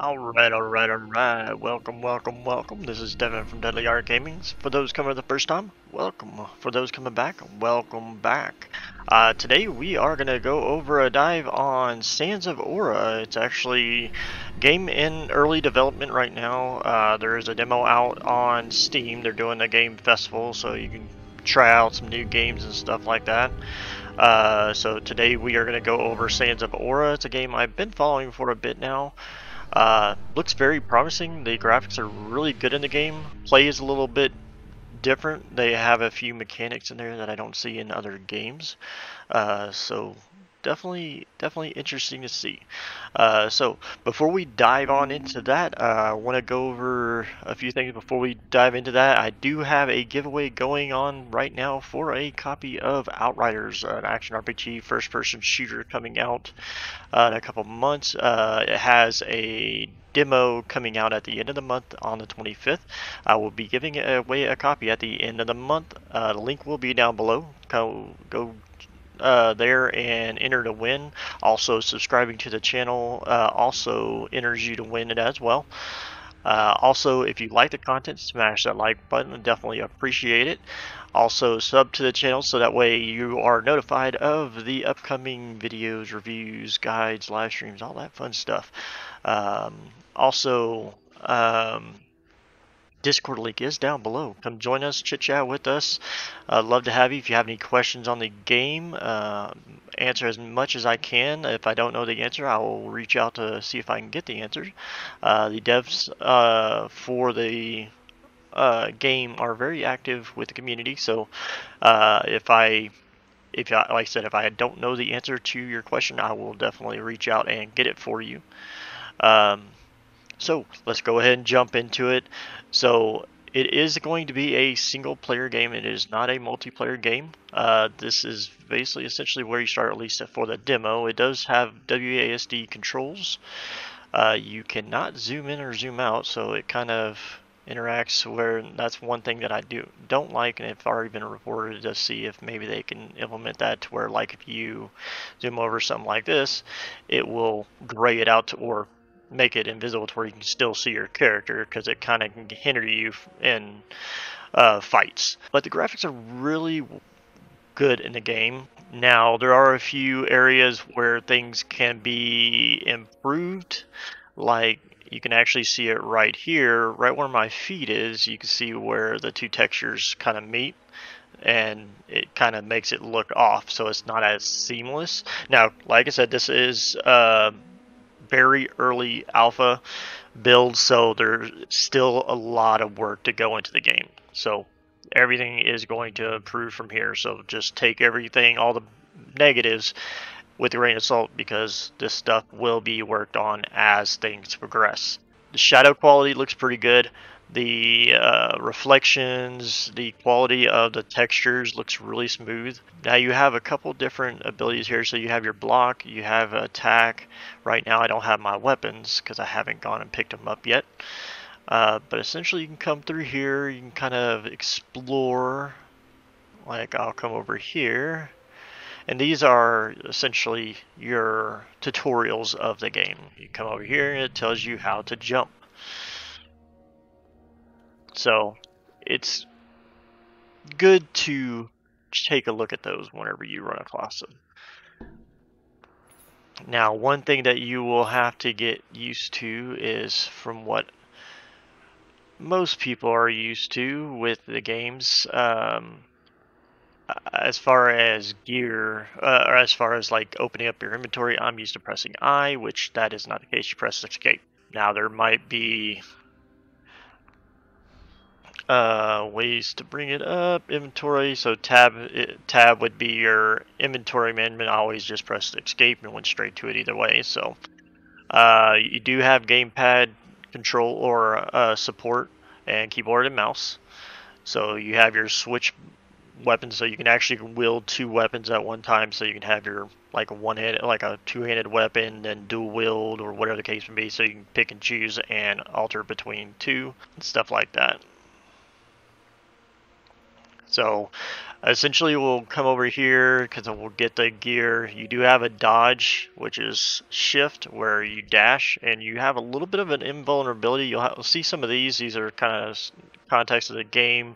Alright. Welcome. This is Devin from Deadly Art Gamings. For those coming the first time, welcome. For those coming back, welcome back. Today we are going to go over a dive on Sands of Aura. It's actually game in early development right now. There is a demo out on Steam. They're doing a game festival, so you can try out some new games and stuff like that. So today we are going to go over Sands of Aura. It's a game I've been following for a bit now. Looks very promising. The graphics are really good in the game. Play is a little bit different. They have a few mechanics in there that I don't see in other games. So definitely interesting to see. So before we dive on into that, I want to go over a few things before we dive into that. I do have a giveaway going on right now for a copy of Outriders, an action RPG first-person shooter coming out in a couple months. It has a demo coming out at the end of the month on the 25th. I will be giving away a copy at the end of the month. The link will be down below. Go there and enter to win. Also, subscribing to the channel also enters you to win it as well. Also, if you like the content, smash that like button. Definitely appreciate it. Also, sub to the channel so that way you are notified of the upcoming videos, reviews, guides, live streams, all that fun stuff. Also, Discord link is down below. Come join us, chit chat with us. I'd love to have you. If you have any questions on the game, answer as much as I can. If I don't know the answer, I will reach out to see if I can get the answer. The devs for the game are very active with the community, so like I said, if I don't know the answer to your question, I will definitely reach out and get it for you. So let's go ahead and jump into it. So it is going to be a single player game. It is not a multiplayer game. This is basically essentially where you start, at least for the demo. It does have WASD controls. You cannot zoom in or zoom out, so it kind of interacts where that's one thing that I don't like, and it's already been reported to see if maybe they can implement that to where, like, if you zoom over something like this, it will gray it out or make it invisible to where you can still see your character, because it kind of can hinder you in fights. But the graphics are really good in the game. Now, there are a few areas where things can be improved, like you can actually see it right here, right where my feet is. You can see where the two textures kind of meet, and it kind of makes it look off, so it's not as seamless. Now, like I said, this is very early alpha build, so there's still a lot of work to go into the game. So everything is going to improve from here. So just take everything, all the negatives, with a grain of salt, because this stuff will be worked on as things progress. The shadow quality looks pretty good. The reflections, the quality of the textures looks really smooth. Now you have a couple different abilities here. So you have your block, you have attack. Right now I don't have my weapons because I haven't gone and picked them up yet. But essentially you can come through here, you can kind of explore. Like, I'll come over here. And these are essentially your tutorials of the game. You come over here and it tells you how to jump. So it's good to take a look at those whenever you run across them. Now, one thing that you will have to get used to is, from what most people are used to with the games, as far as gear, or as far as like opening up your inventory, I'm used to pressing I, which that is not the case. You press escape. Now there might be ways to bring it up. Inventory, so tab would be your inventory management. I always just press escape and went straight to it either way. So you do have gamepad control or support, and keyboard and mouse. So you have your switch weapons, so you can actually wield two weapons at one time. So you can have your like a two-handed weapon, then dual wield, or whatever the case may be. So you can pick and choose and alter between two and stuff like that. So Essentially, we'll come over here because we'll get the gear. You do have a dodge, which is shift, where you dash, and you have a little bit of an invulnerability. You'll see some of these. These are kind of context of the game,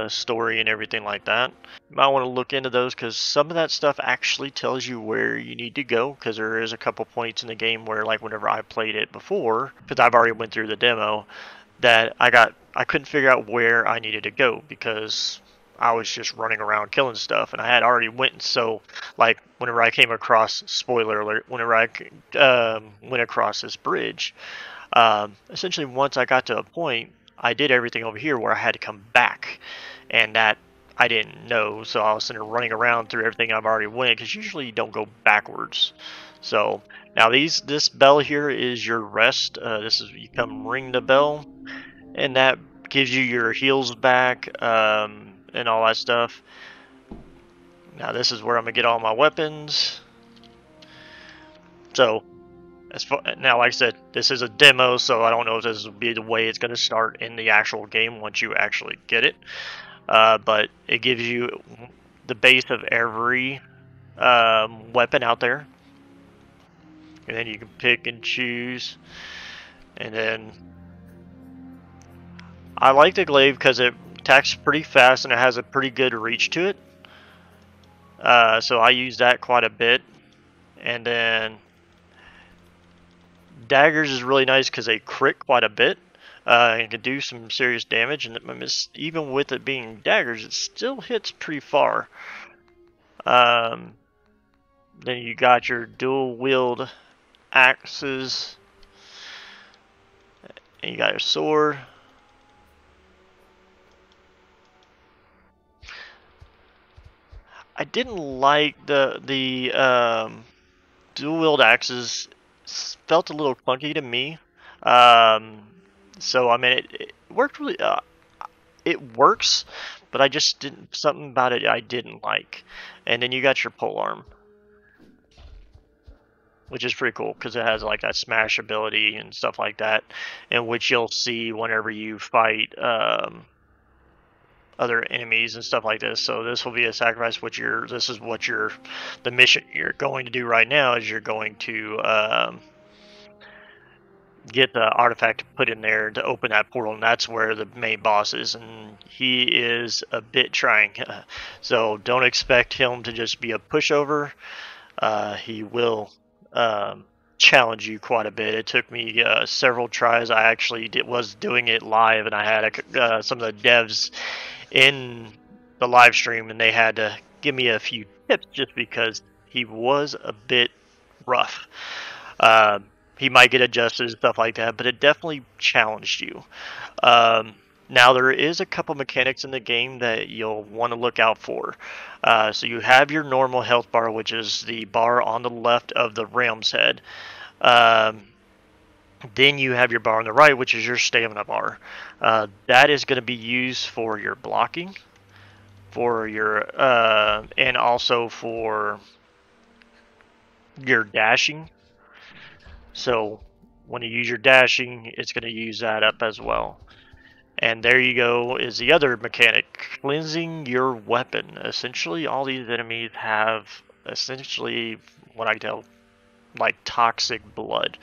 story, and everything like that. You might want to look into those because some of that stuff actually tells you where you need to go. Because there is a couple points in the game where, like, whenever I played it before, because I've already went through the demo, that I couldn't figure out where I needed to go because I was just running around killing stuff, and I had already went. So, like, whenever I came across, spoiler alert, whenever I went across this bridge, essentially once I got to a point, I did everything over here where I had to come back, and that I didn't know. So I was sitting there running around through everything I've already went because usually you don't go backwards. So now this bell here is your rest. This is you come ring the bell, and that gives you your heals back and all that stuff. Now this is where I'm gonna get all my weapons. So now, like I said, this is a demo, so I don't know if this will be the way it's gonna start in the actual game once you actually get it. But it gives you the base of every weapon out there, and then you can pick and choose. And then I like the glaive because it attacks pretty fast and it has a pretty good reach to it. So I use that quite a bit. And then daggers is really nice because they crit quite a bit and can do some serious damage. And even with it being daggers, it still hits pretty far. Then you got your dual wield axes, and you got your sword. I didn't like the dual wield axes. Felt a little clunky to me. So I mean, it worked really. It works, but I just didn't something about it I didn't like. And then you got your pole arm, which is pretty cool because it has like that smash ability and stuff like that, in which you'll see whenever you fight other enemies and stuff like this. So this will be a sacrifice. This is what the mission you're going to do right now is you're going to get the artifact put in there to open that portal, and that's where the main boss is, and he is a bit trying. So don't expect him to just be a pushover. He will challenge you quite a bit. It took me several tries. I actually was doing it live, and I had some of the devs in the live stream, and they had to give me a few tips just because he was a bit rough. He might get adjusted and stuff like that, but it definitely challenged you. Now there is a couple mechanics in the game that you'll want to look out for. So you have your normal health bar, which is the bar on the left of the realm's head. Then you have your bar on the right, which is your stamina bar. That is going to be used for your blocking, for your and also for your dashing. So when you use your dashing, it's going to use that up as well. And there you go is the other mechanic, cleansing your weapon. Essentially, all these enemies have essentially what I tell like toxic blood.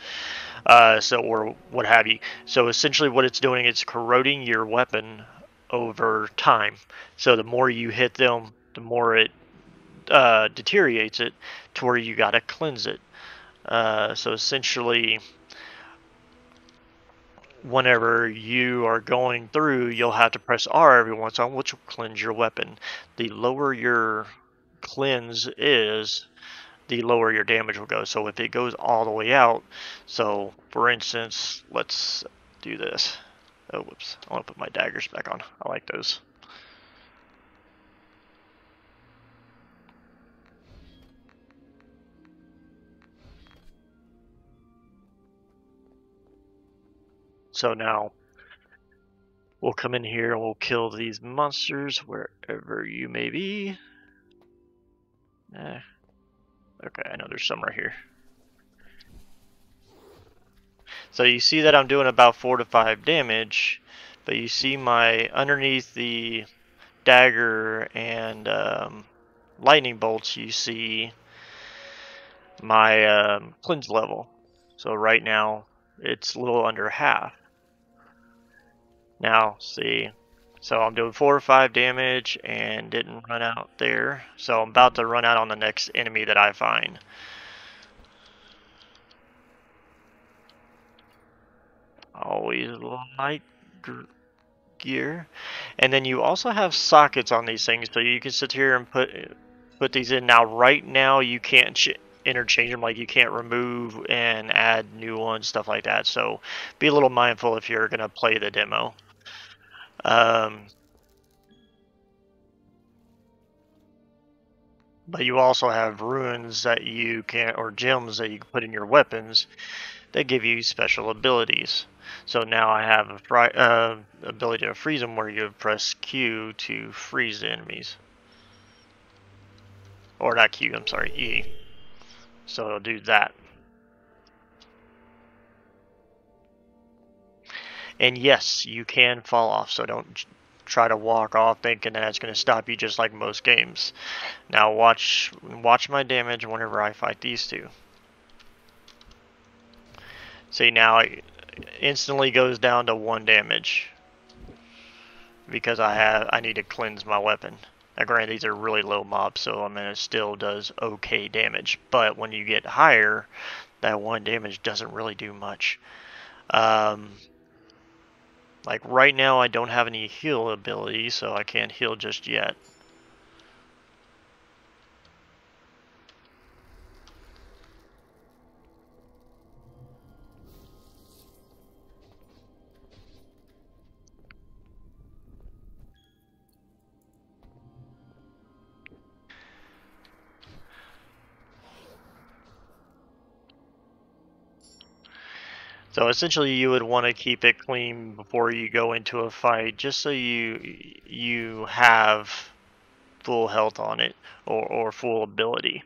Or what have you. So essentially what it's doing, it's corroding your weapon over time. So the more you hit them, the more it deteriorates it to where you gotta cleanse it. So essentially, whenever you are going through, you'll have to press R every once in a while, which will cleanse your weapon. The lower your cleanse is, the lower your damage will go. So if it goes all the way out, so for instance, let's do this. Oh, whoops. I want to put my daggers back on. I like those. So now we'll come in here and we'll kill these monsters wherever you may be. Okay, I know there's some right here. So you see that I'm doing about 4 to 5 damage, but you see my underneath the dagger and lightning bolts, you see my cleanse level. So right now it's a little under half. Now see, so I'm doing 4 or 5 damage and didn't run out there. So I'm about to run out on the next enemy that I find. Always light gear. And then you also have sockets on these things, so you can sit here and put these in. Now right now you can't interchange them, like you can't remove and add new ones, stuff like that. So be a little mindful if you're gonna play the demo. But you also have runes that you can, or gems that you can put in your weapons that give you special abilities. So now I have a ability to freeze them, where you press Q to freeze the enemies. Or not Q, I'm sorry, E. So it'll do that. And yes, you can fall off, so don't try to walk off thinking that it's going to stop you, just like most games. Now watch my damage whenever I fight these two. See, now it instantly goes down to 1 damage because I need to cleanse my weapon. Now granted, these are really low mobs, so I mean it still does okay damage, but when you get higher, that 1 damage doesn't really do much. Like right now I don't have any heal ability, so I can't heal just yet. So essentially you would want to keep it clean before you go into a fight, just so you have full health on it, or full ability.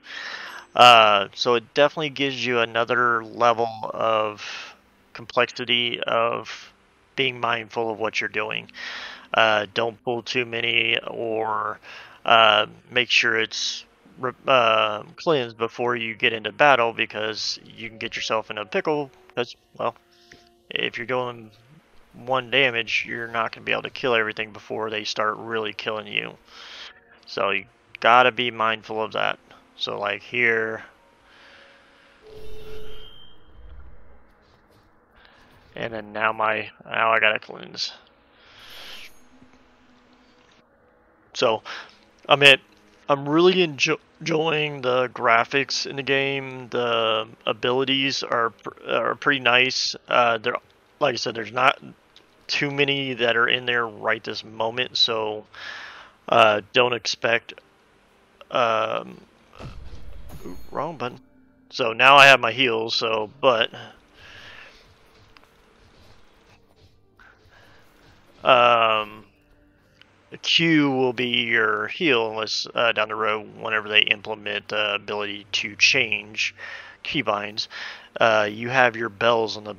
So it definitely gives you another level of complexity of being mindful of what you're doing. Don't pull too many, or make sure it's cleansed before you get into battle, because you can get yourself in a pickle. Because, well, if you're doing 1 damage, you're not going to be able to kill everything before they start really killing you. So you gotta be mindful of that. So like here, and then now I gotta cleanse. So I'm really enjoying the graphics in the game. The abilities are pretty nice. There, like I said, there's not too many that are in there right this moment, so don't expect. Wrong button. So now I have my heals. So, but Q will be your heal, unless down the road, whenever they implement the ability to change keybinds, you have your bells on the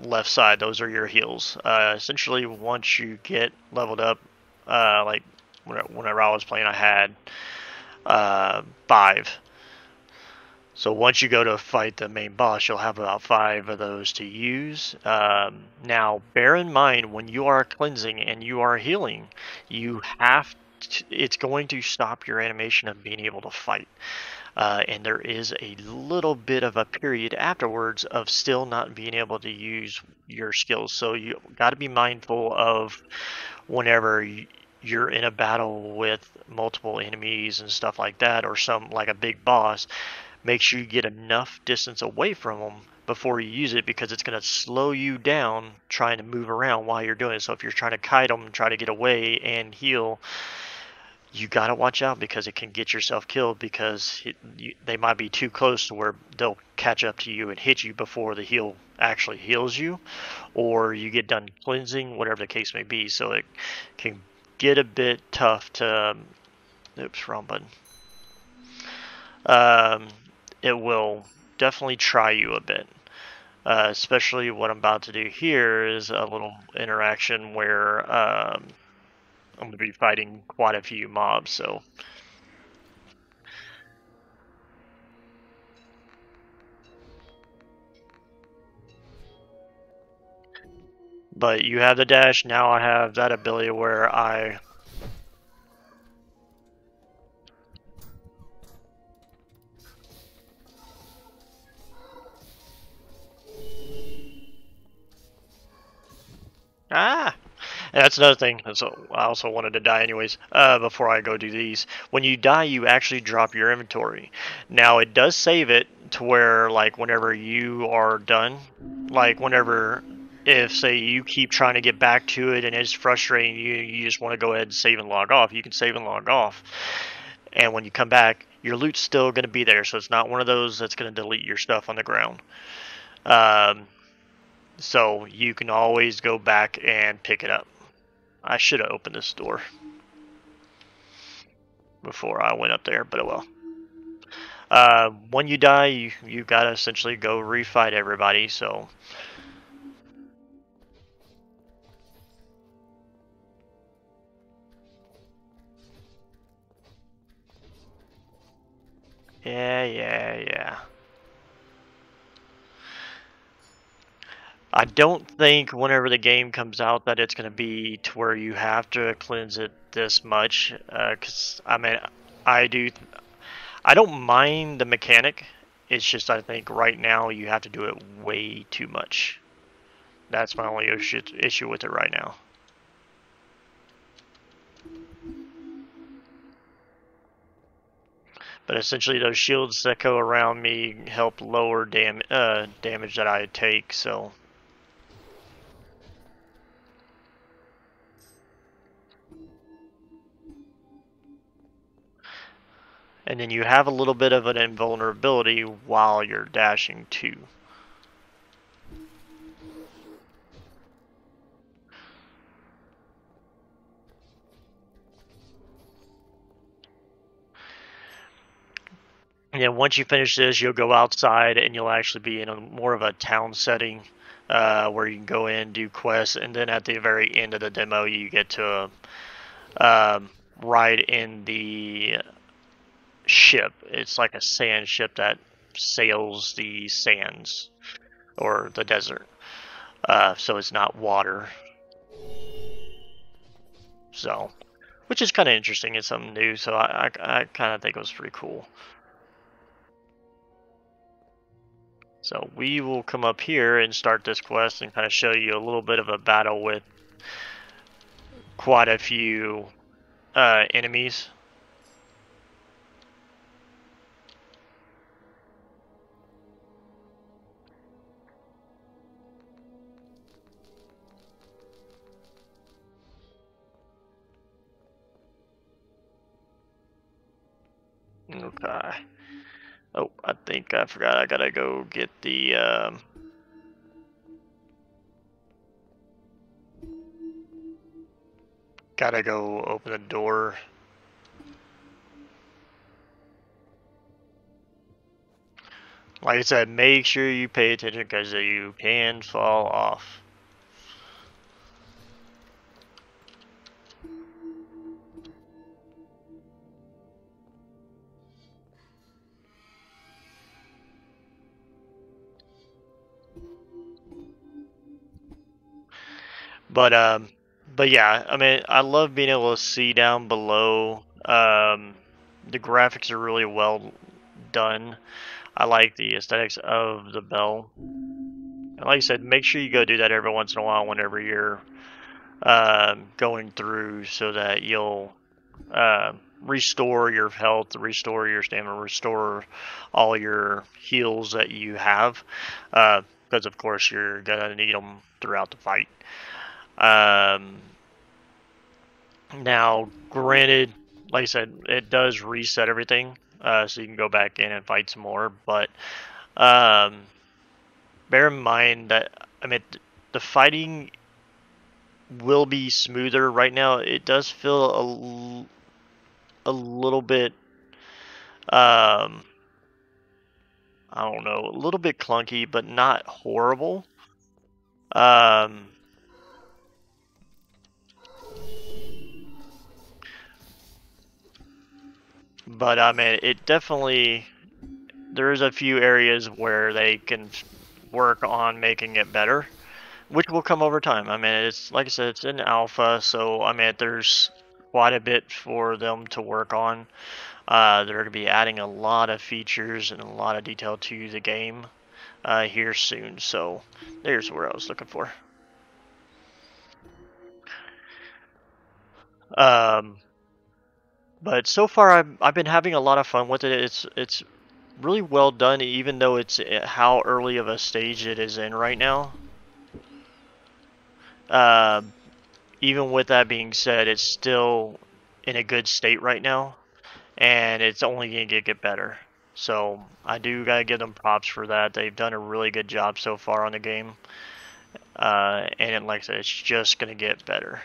left side. Those are your heals. Essentially, once you get leveled up, like whenever I was playing, I had 5. So once you go to fight the main boss, you'll have about 5 of those to use. Now, bear in mind, when you are cleansing and you are healing, you have it's going to stop your animation of being able to fight. And there is a little bit of a period afterwards of still not being able to use your skills. So you got to be mindful of whenever you're in a battle with multiple enemies and stuff like that, or like a big boss. Make sure you get enough distance away from them before you use it, because it's going to slow you down trying to move around while you're doing it. So if you're trying to kite them, try to get away and heal, you got to watch out, because it can get yourself killed, because they might be too close to where they'll catch up to you and hit you before the heal actually heals you, or you get done cleansing, whatever the case may be. So it can get a bit tough to... Oops, wrong button. It will definitely try you a bit. Especially what I'm about to do here is a little interaction where I'm going to be fighting quite a few mobs, so. But you have the dash, now I have that ability where I... Ah! And that's another thing. So I also wanted to die anyways. Before I go do these, when you die, you actually drop your inventory. Now it does save it to where, like, whenever you are done, like whenever, if say you keep trying to get back to it and it's frustrating you, you just want to go ahead and save and log off. You can save and log off, and when you come back, your loot's still going to be there. So it's not one of those that's going to delete your stuff on the ground. Um, so you can always go back and pick it up. I should have opened this door before I went up there, but oh well. When you die, you gotta essentially go refight everybody, so. Yeah. I don't think whenever the game comes out that it's going to be to where you have to cleanse it this much. Because, I mean, I do. I don't mind the mechanic. It's just I think right now you have to do it way too much. That's my only issue with it right now. But essentially, those shields that go around me help lower damage that I take. So. And then you have a little bit of an invulnerability while you're dashing too. And then once you finish this, you'll go outside and you'll actually be in a more of a town setting where you can go in, do quests, and then at the very end of the demo, you get to ride in the ship. It's like a sand ship that sails the sands or the desert. So it's not water. So, which is kind of interesting. It's something new. So I kind of think it was pretty cool. So we will come up here and start this quest and kind of show you a little bit of a battle with quite a few enemies. Okay. Oh, I think I forgot. I gotta go get the. Gotta go open the door. Like I said, make sure you pay attention because you can fall off. But yeah, I mean, I love being able to see down below. The graphics are really well done. I like the aesthetics of the bell. And like I said, make sure you go do that every once in a while whenever you're going through, so that you'll restore your health, restore your stamina, restore all your heals that you have. Because of course you're gonna need them throughout the fight. Now, granted, like I said, it does reset everything, so you can go back in and fight some more. But bear in mind that, I mean, the fighting will be smoother. Right now, it does feel a little bit, I don't know, a little bit clunky, but not horrible. Um, But I mean, it definitely, there's a few areas where they can work on making it better, which will come over time. I mean, it's like I said, it's in alpha, so I mean, there's quite a bit for them to work on. They're going to be adding a lot of features and a lot of detail to the game here soon. So there's where I was looking for. Um, but so far, I've been having a lot of fun with it. It's really well done, even though it's how early of a stage it is in right now. Uh, Even with that being said, it's still in a good state right now, and it's only going to get better. So I do gotta give them props for that. They've done a really good job so far on the game, and like I said, it's just gonna get better.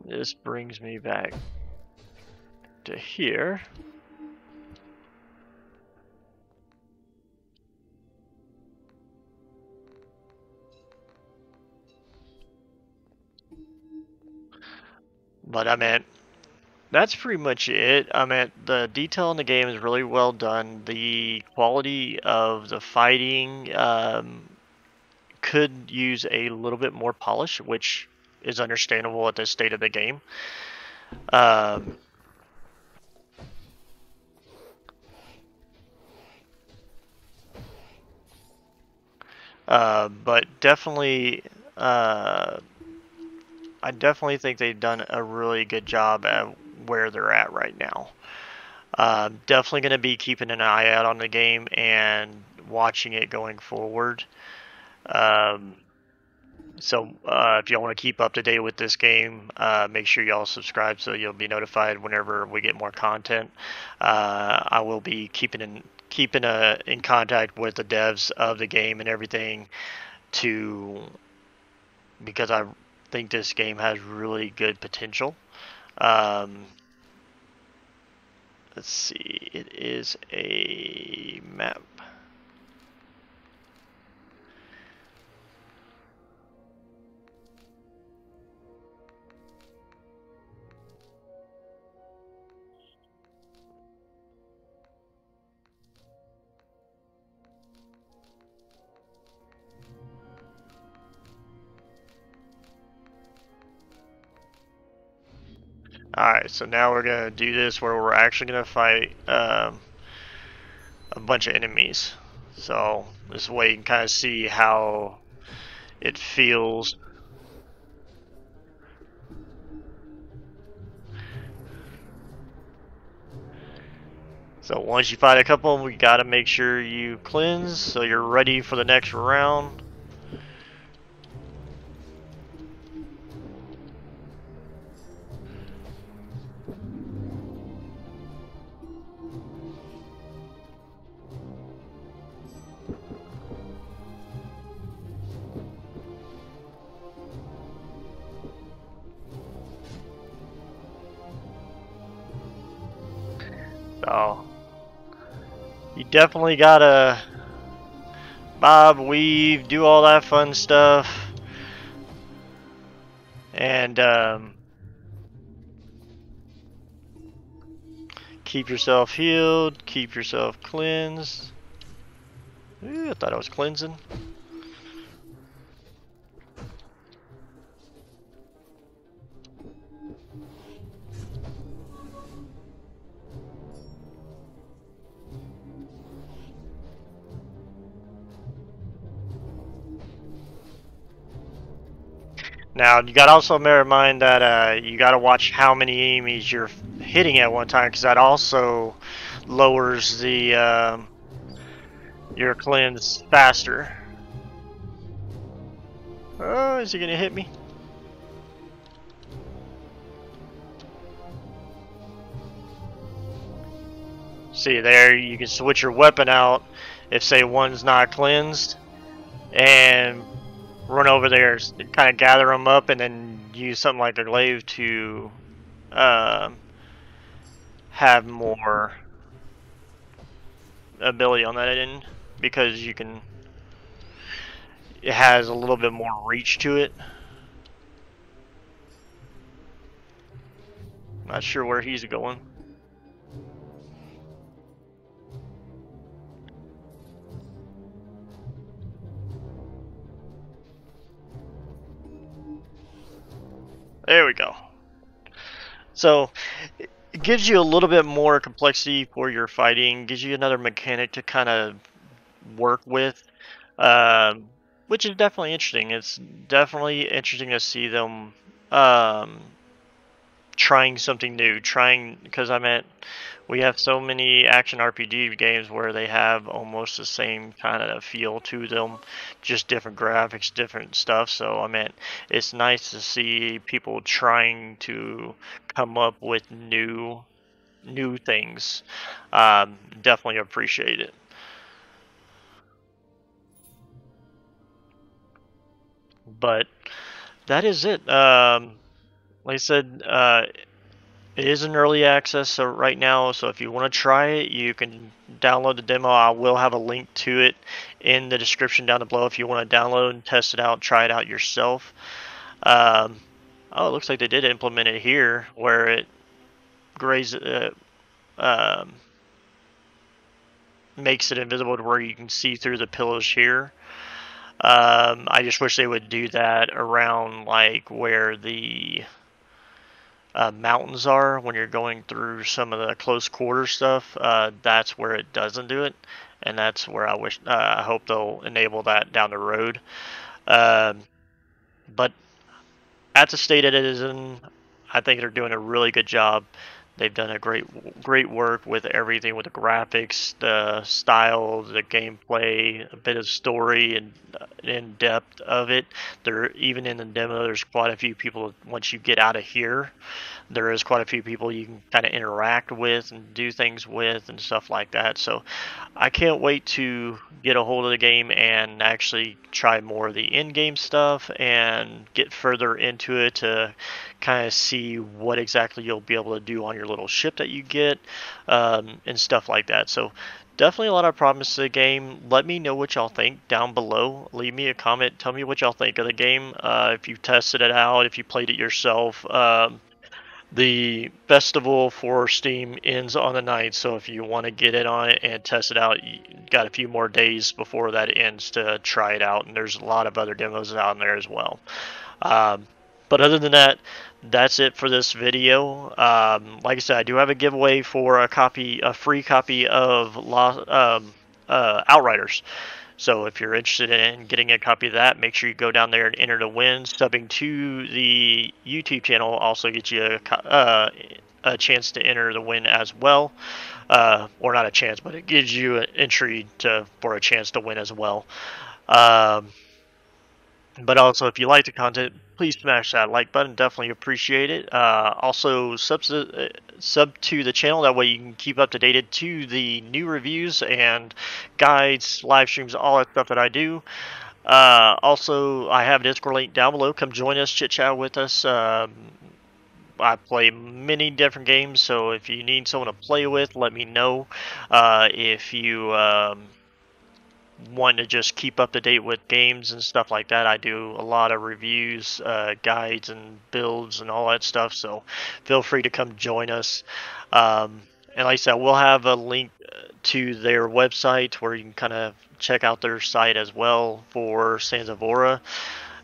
This brings me back to here. But I mean, that's pretty much it. I mean, the detail in the game is really well done. The quality of the fighting could use a little bit more polish, which is understandable at this state of the game. Um, but definitely, I definitely think they've done a really good job at where they're at right now. Definitely going to be keeping an eye out on the game and watching it going forward. Um, so if y'all want to keep up to date with this game, make sure y'all subscribe so you'll be notified whenever we get more content. I will be keeping in contact with the devs of the game and everything to because I think this game has really good potential. Um, let's see, it is a map. Alright, so now we're going to do this where we're actually going to fight a bunch of enemies. So this way you can kind of see how it feels. So once you fight a couple, we got to make sure you cleanse so you're ready for the next round. So you definitely gotta bob, weave, do all that fun stuff, and keep yourself healed, keep yourself cleansed. Ooh, I thought I was cleansing. Now, you gotta also bear in mind that you gotta watch how many enemies you're hitting at one time, because that also lowers the your cleanse faster. Oh, is he gonna hit me? See there, you can switch your weapon out if, say, one's not cleansed, and run over there, kind of gather them up, and then use something like a glaive to have more ability on that end because it has a little bit more reach to it. Not sure where he's going. There we go. So it gives you a little bit more complexity for your fighting, gives you another mechanic to kind of work with, um, which is definitely interesting. It's definitely interesting to see them um, trying something new, trying because I meant we have so many action RPG games where they have almost the same kind of feel to them, just different graphics, different stuff. So I meant it's nice to see people trying to come up with new things. Definitely appreciate it. But that is it. Like I said, it is in early access so right now, so if you want to try it, you can download the demo. I will have a link to it in the description down below if you want to download and test it out, try it out yourself. Um, oh, it looks like they did implement it here, where it um, makes it invisible to where you can see through the pillows here. I just wish they would do that around like where the mountains are when you're going through some of the close quarter stuff. That's where it doesn't do it, and that's where I hope they'll enable that down the road. Um, but at the state it is in, I think they're doing a really good job. They've done a great work with everything, with the graphics, the style, the gameplay, a bit of story, and in depth of it. There, even in the demo, there's quite a few people. Once you get out of here, there is quite a few people you can kind of interact with and do things with and stuff like that. So I can't wait to get a hold of the game and actually try more of the in-game stuff and get further into it to kind of see what exactly you'll be able to do on your little ship that you get, and stuff like that. So definitely a lot of promise to the game. Let me know what y'all think down below. Leave me a comment. Tell me what y'all think of the game. If you tested it out, if you played it yourself. The festival for Steam ends on the 9th, so if you want to get it on it and test it out, you got a few more days before that ends to try it out, and there's a lot of other demos out there as well. Um, but other than that, that's it for this video. Like I said, I do have a giveaway for a free copy of Outriders. So if you're interested in getting a copy of that, make sure you go down there and enter to win. Subbing to the YouTube channel also gets you a chance to enter the win as well. Or not a chance, but it gives you an entry for a chance to win as well. Um, but also, if you like the content, please smash that like button. Definitely appreciate it. Also, sub to the channel. That way you can keep up to date to the new reviews and guides, live streams, all that stuff that I do. Also, I have a Discord link down below. Come join us, chit chat with us. I play many different games, so if you need someone to play with, let me know. If you want to just keep up to date with games and stuff like that, I do a lot of reviews, guides, and builds and all that stuff. So feel free to come join us. And like I said, we'll have a link to their website where you can kind of check out their site as well for Sanzavora.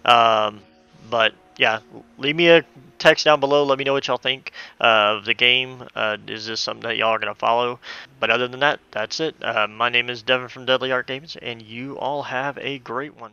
But yeah, leave me a text down below. Let me know what y'all think of the game. Is this something that y'all are going to follow? But other than that, that's it. My name is Devin from Deadly Art Games, and you all have a great one.